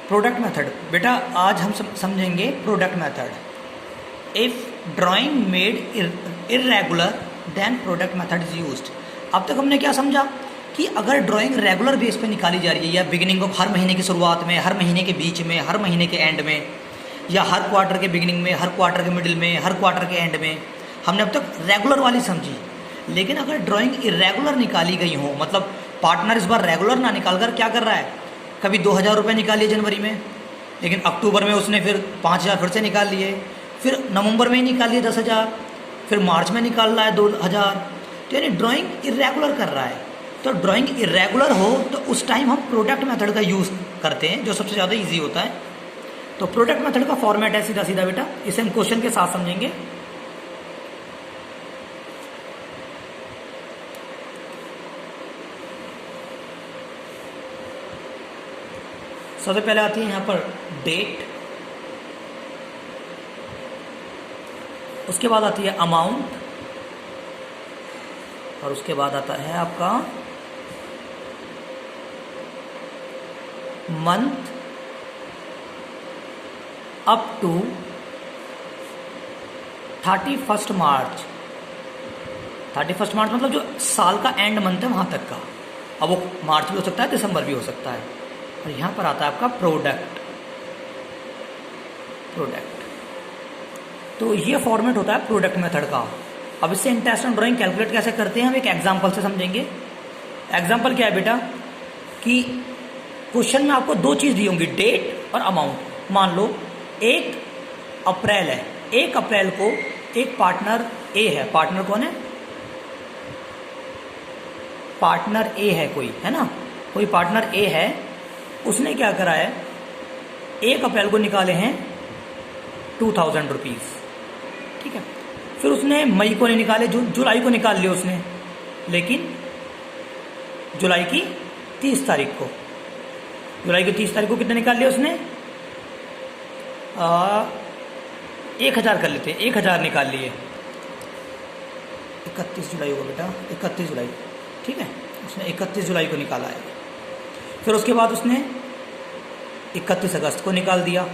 Product method बेटा आज हम समझेंगे product method. If drawing made irregular then product method is used. अब तक हमने क्या समझा कि अगर ड्राइंग रेगुलर बेस पे निकाली जा रही है या बिगिनिंग ऑफ हर महीने की शुरुआत में, हर महीने के बीच में, हर महीने के एंड में, या हर क्वार्टर के बिगिनिंग में, हर क्वार्टर के मिडिल में, हर क्वार्टर के एंड में, हमने अब तक रेगुलर वाली समझी। लेकिन अगर ड्राइंग इरेगुलर निकाली गई हो, मतलब पार्टनर इस बार रेगुलर ना निकाल कर क्या कर रहा है, कभी 2000 रुपये निकाल लिए जनवरी में, लेकिन अक्टूबर में उसने फिर 5000 फिर से निकाल लिए, फिर नवंबर में ही निकाल लिए 10,000, फिर मार्च में निकाल रहा है 2000, तो यानी ड्राइंग इरेगुलर कर रहा है। तो ड्राइंग इरेगुलर हो तो उस टाइम हम प्रोडक्ट मेथड का यूज़ करते हैं, जो सबसे ज़्यादा ईजी होता है। तो प्रोडक्ट मेथड का फॉर्मेट है सीधा सीधा बेटा, इसे हम क्वेश्चन के साथ समझेंगे। सबसे पहले आती है यहाँ पर डेट, उसके बाद आती है अमाउंट, और उसके बाद आता है आपका मंथ अप टू 31 मार्च। 31 मार्च मतलब जो साल का एंड मंथ है वहां तक का। अब वो मार्च भी हो सकता है, दिसंबर भी हो सकता है। और यहां पर आता है आपका प्रोडक्ट। तो ये फॉर्मेट होता है प्रोडक्ट मेथड का। अब इससे इंटरेस्ट ऑन ड्राइंग कैलकुलेट कैसे करते हैं हम एक एग्जांपल से समझेंगे। एग्जांपल क्या है बेटा कि क्वेश्चन में आपको दो चीज दी होंगी, डेट और अमाउंट। मान लो 1 अप्रैल है, 1 अप्रैल को एक पार्टनर ए है। पार्टनर कौन है? पार्टनर ए है कोई, है ना, कोई पार्टनर ए है। उसने क्या करा है, 1 अप्रैल को निकाले हैं 2000 रुपीज, ठीक है। फिर उसने मई को नहीं निकाले, जुलाई को निकाल लिए उसने, लेकिन जुलाई की 30 तारीख को, जुलाई की 30 तारीख को कितने निकाल लिए उसने? 1000 कर लेते हैं, 1000 निकाल लिए। 31 जुलाई होगा बेटा, 31 जुलाई, ठीक है। उसने 31 जुलाई को निकाला है। फिर उसके बाद उसने 31 अगस्त को निकाल दिया।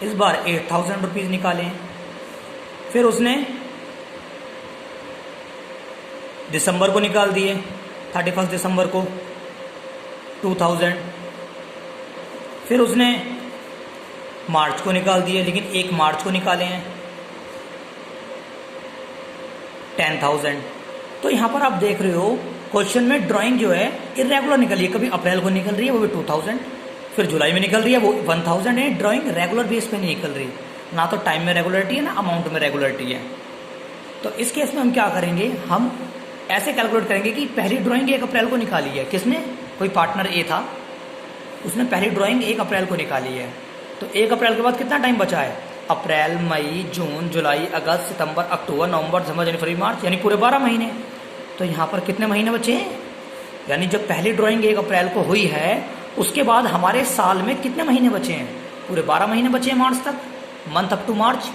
इस बार 8000 रुपीज निकाले हैं। फिर उसने दिसंबर को निकाल दिए, 31 दिसंबर को 2000। फिर उसने मार्च को निकाल दिए, लेकिन 1 मार्च को निकाले हैं 10,000। तो यहां पर आप देख रहे हो क्वेश्चन में ड्राइंग जो है इरेगुलर निकली है। कभी अप्रैल को निकल रही है वो भी 2000, फिर जुलाई में निकल रही है वो 1000 है। ड्राइंग रेगुलर बेस पे नहीं निकल रही, ना तो टाइम में रेगुलरिटी है ना अमाउंट में रेगुलरिटी है। तो इस केस में हम क्या करेंगे, हम ऐसे कैलकुलेट करेंगे कि पहली ड्राइंग 1 अप्रैल को निकाली है। किसने? कोई पार्टनर ए था, उसने पहली ड्राइंग 1 अप्रैल को निकाली है। तो 1 अप्रैल के बाद कितना टाइम बचा है? अप्रैल, मई, जून, जुलाई, अगस्त, सितंबर, अक्टूबर, नवंबर, दिसंबर, जनवरी, फरवरी, मार्च, यानी पूरे 12 महीने। तो यहाँ पर कितने महीने बचे हैं? यानी जब पहली ड्राइंग 1 अप्रैल को हुई है, उसके बाद हमारे साल में कितने महीने बचे हैं? पूरे 12 महीने बचे हैं मार्च तक, मंथ अप टू मार्च।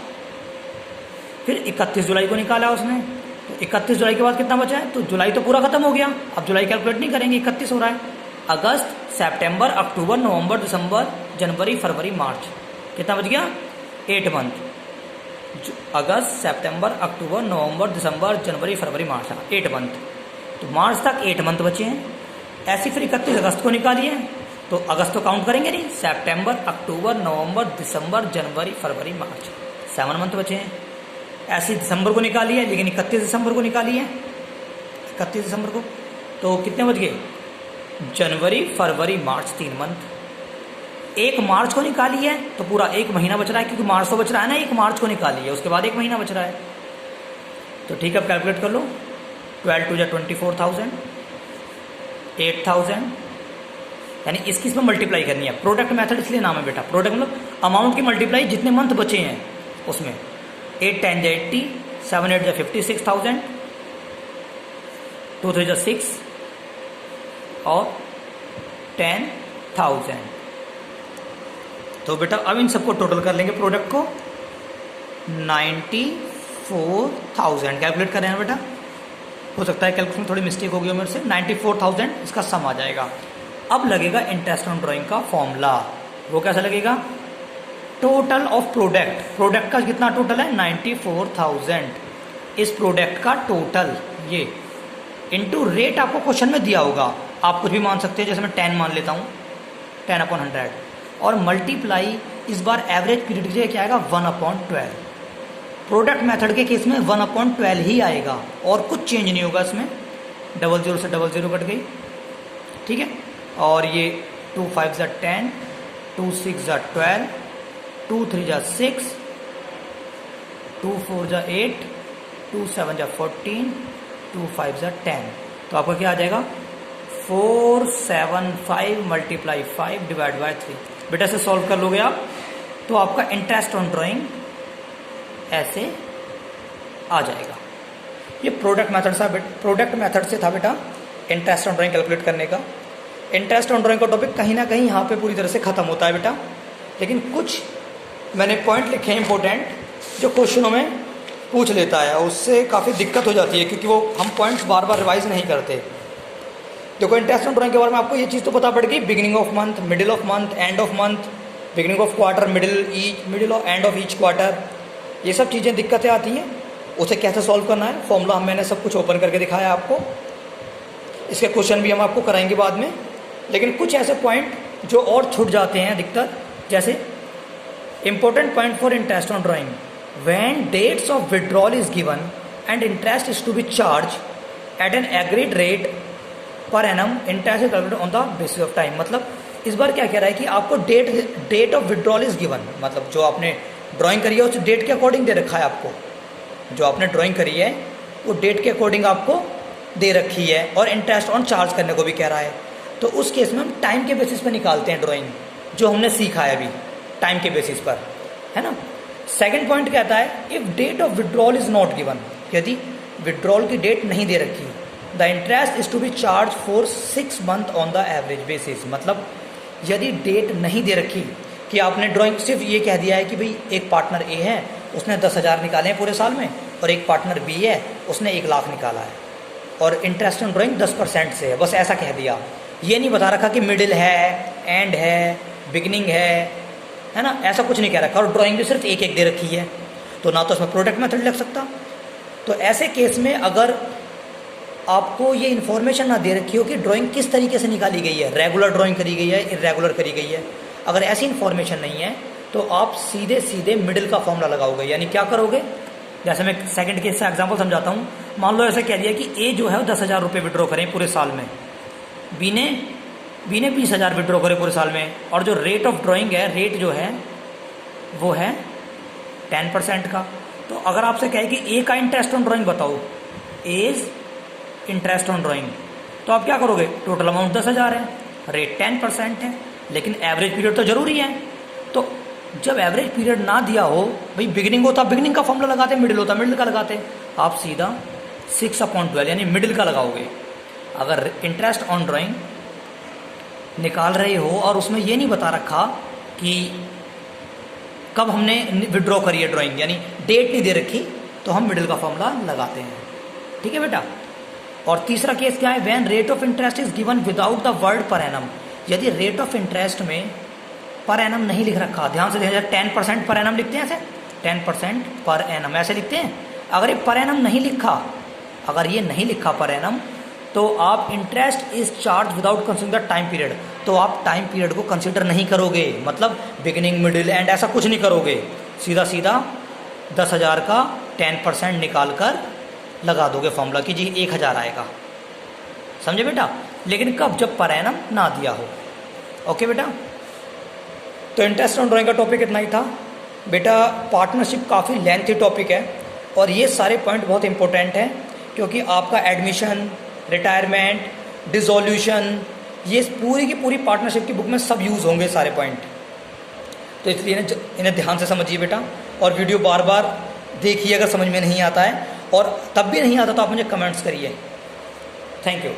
फिर 31 जुलाई को निकाला उसने, तो 31 जुलाई के बाद कितना बचा है? तो जुलाई तो पूरा खत्म हो गया, अब जुलाई कैलकुलेट नहीं करेंगे, 31 हो रहा है। अगस्त, सितंबर, अक्टूबर, नवंबर, दिसंबर, जनवरी, फरवरी, मार्च, कितना बच गया? 8 मंथ। अगस्त, सितंबर, अक्टूबर, नवंबर, दिसंबर, जनवरी, फरवरी, मार्च, 8 मंथ। तो मार्च तक 8 मंथ बचे हैं। ऐसे फिर 31 अगस्त को निकालिए, तो अगस्त तो काउंट करेंगे नहीं, सितंबर, अक्टूबर, नवंबर, दिसंबर, जनवरी, फरवरी, मार्च, 7 मंथ बचे हैं। ऐसे दिसंबर को निकालिए, लेकिन 31 दिसंबर को निकालिए, 31 दिसंबर को, तो कितने बच गए? जनवरी, फरवरी, मार्च, 3 मंथ। 1 मार्च को निकाली है तो पूरा 1 महीना बच रहा है, क्योंकि मार्च तो बच रहा है ना, 1 मार्च को निकाली है, उसके बाद 1 महीना बच रहा है। तो ठीक है, अब कैलकुलेट कर लो। 12 टू 24,000, 8,000, यानी इसकी इसमें मल्टीप्लाई करनी है। प्रोडक्ट मेथड इसलिए नाम है बेटा, प्रोडक्ट मतलब अमाउंट की मल्टीप्लाई जितने मंथ बचे हैं उसमें। 8 10 80, 7 8 56,000, 2 3 6 और 10,000। तो बेटा अब इन सबको टोटल कर लेंगे, प्रोडक्ट को 94,000 कैलकुलेट कर रहे हैं बेटा। हो सकता है कैलकुलेशन थोड़ी मिस्टेक होगी मेरे से, 94,000 इसका सम आ जाएगा। अब लगेगा इंटरेस्ट ऑन ड्राइंग का फॉर्मूला। वो कैसा लगेगा? टोटल ऑफ प्रोडक्ट का कितना टोटल है? 94,000। इस प्रोडक्ट का टोटल ये इनटू रेट आपको क्वेश्चन में दिया होगा, आप कुछ भी मान सकते हैं, जैसे मैं 10 मान लेता हूँ, 10/100, और मल्टीप्लाई इस बार एवरेज पीरियड की जगह क्या आएगा? 1/12। प्रोडक्ट मेथड के केस में 1/12 ही आएगा और कुछ चेंज नहीं होगा इसमें। 00 से 00 कट गई, ठीक है। और ये 2 5 = 10, 2 6 = 12, 2 3 = 6, 2 4 = 8, 2 7 = 14, 2 5 = 10। तो आपका क्या आ जाएगा? 475 × 5 / 3। बेटा से सॉल्व कर लोगे आप तो आपका इंटरेस्ट ऑन ड्राइंग ऐसे आ जाएगा। ये प्रोडक्ट मेथड से था बेटा इंटरेस्ट ऑन ड्राइंग कैलकुलेट करने का। इंटरेस्ट ऑन ड्राइंग का टॉपिक कहीं ना कहीं यहाँ पे पूरी तरह से खत्म होता है बेटा, लेकिन कुछ मैंने पॉइंट लिखे हैं इंपॉर्टेंट जो क्वेश्चनों में पूछ लेता है, उससे काफ़ी दिक्कत हो जाती है क्योंकि वो हम पॉइंट्स बार बार रिवाइज नहीं करते। देखो इंटरेस्ट ऑन ड्राइंग के बारे में आपको ये चीज़ तो पता पड़ गई, beginning of month, middle of month, end of month, beginning of quarter, middle of end of each quarter, ये सब चीज़ें दिक्कतें आती हैं, उसे कैसे सॉल्व करना है। फॉर्मूला मैंने सब कुछ ओपन करके दिखाया आपको, इसके क्वेश्चन भी हम आपको कराएंगे बाद में। लेकिन कुछ ऐसे पॉइंट जो और छूट जाते हैं अधिकतर, जैसे important point for interest on drawing, when dates of withdrawal is given and interest is to be charge at an agreed rate per annum, interest is calculated on the basis of time. मतलब इस बार क्या कह रहा है कि आपको date of withdrawal is given, मतलब जो आपने ड्राइंग करी है उस डेट के अकॉर्डिंग दे रखा है आपको, जो आपने ड्राइंग करी है वो डेट के अकॉर्डिंग आपको दे रखी है, और इंटरेस्ट ऑन चार्ज करने को भी कह रहा है। तो उस केस में हम टाइम के बेसिस पर निकालते हैं ड्राइंग, जो हमने सीखा है अभी, टाइम के बेसिस पर, है ना। सेकंड पॉइंट कहता है if date of withdrawal is not given, यदि विड्रॉल की डेट नहीं दे रखी, the interest is to be charge for 6 months on the average basis. मतलब यदि डेट नहीं दे रखी कि आपने ड्राइंग सिर्फ ये कह दिया है कि भाई एक पार्टनर ए है उसने 10,000 निकाले हैं पूरे साल में, और एक पार्टनर बी है उसने 1 लाख निकाला है, और इंटरेस्ट ऑन ड्राइंग 10% से है, बस ऐसा कह दिया। ये नहीं बता रखा कि मिडिल है, एंड है, बिगिनिंग है ना, ऐसा कुछ नहीं कह रखा, और ड्राइंग भी सिर्फ एक दे रखी है, तो ना तो उसमें प्रोडक्ट मेथड लग सकता। तो ऐसे केस में अगर आपको ये इन्फॉर्मेशन ना दे रखी हो कि ड्राइंग किस तरीके से निकाली गई है, रेगुलर ड्राइंग करी गई है, इरेगुलर करी गई है, अगर ऐसी इन्फॉर्मेशन नहीं है तो आप सीधे सीधे मिडिल का फॉर्मूला लगाओगे। यानी क्या करोगे, जैसे मैं सेकंड केस से एग्जांपल समझाता हूँ। मान लो ऐसे कह दिया कि ए जो है वो 10,000 रुपये विड्रॉ करें पूरे साल में, बी ने 20,000 विड्रॉ करे पूरे साल में, और जो रेट ऑफ ड्राइंग है, रेट जो है वो है 10% का। तो अगर आपसे कहे कि ए का इंटरेस्ट ऑन ड्राइंग बताओ, एज इंटरेस्ट ऑन ड्राइंग, तो आप क्या करोगे, टोटल अमाउंट 10,000 है, रेट 10% है, लेकिन एवरेज पीरियड तो जरूरी है। तो जब एवरेज पीरियड ना दिया हो, भाई बिगिनिंग होता बिगिनिंग का फॉर्मूला लगाते, मिडिल होता मिडिल का लगाते, आप सीधा 6/12 यानी मिडिल का लगाओगे। अगर इंटरेस्ट ऑन ड्राइंग निकाल रहे हो और उसमें ये नहीं बता रखा कि कब हमने विड्रॉ करी है ड्राइंग, यानी डेट नहीं दे रखी, तो हम मिडिल का फॉर्मूला लगाते हैं, ठीक है बेटा। और तीसरा केस क्या है, when rate of interest is given without the word per annum. यदि रेट ऑफ इंटरेस्ट में पर एनम नहीं लिख रखा, ध्यान से देखिए, 10% पर एनम लिखते हैं ऐसे, 10% पर एनम ऐसे लिखते हैं। अगर ये पर एनम नहीं लिखा, अगर ये नहीं लिखा पर एनम, तो आप interest is charge without considering the time period, तो आप टाइम पीरियड को कंसिडर नहीं करोगे, मतलब बिगिनिंग मिडिल एंड ऐसा कुछ नहीं करोगे, सीधा सीधा 10,000 का 10% निकाल कर लगा दोगे फॉर्मूला कि जी 1,000 आएगा, समझे बेटा। लेकिन कब, जब पर एनम ना दिया हो। ओके बेटा, तो इंटरेस्ट ऑन ड्राइंग का टॉपिक इतना ही था बेटा। पार्टनरशिप काफ़ी लेंथी टॉपिक है, और ये सारे पॉइंट बहुत इंपॉर्टेंट हैं, क्योंकि आपका एडमिशन, रिटायरमेंट, डिसोल्यूशन, ये पूरी की पूरी पार्टनरशिप की बुक में सब यूज़ होंगे सारे पॉइंट। तो इसलिए इन्हें ध्यान से समझिए बेटा, और वीडियो बार बार देखिए अगर समझ में नहीं आता है, और तब भी नहीं आता तो आप मुझे कमेंट्स करिए। Thank you.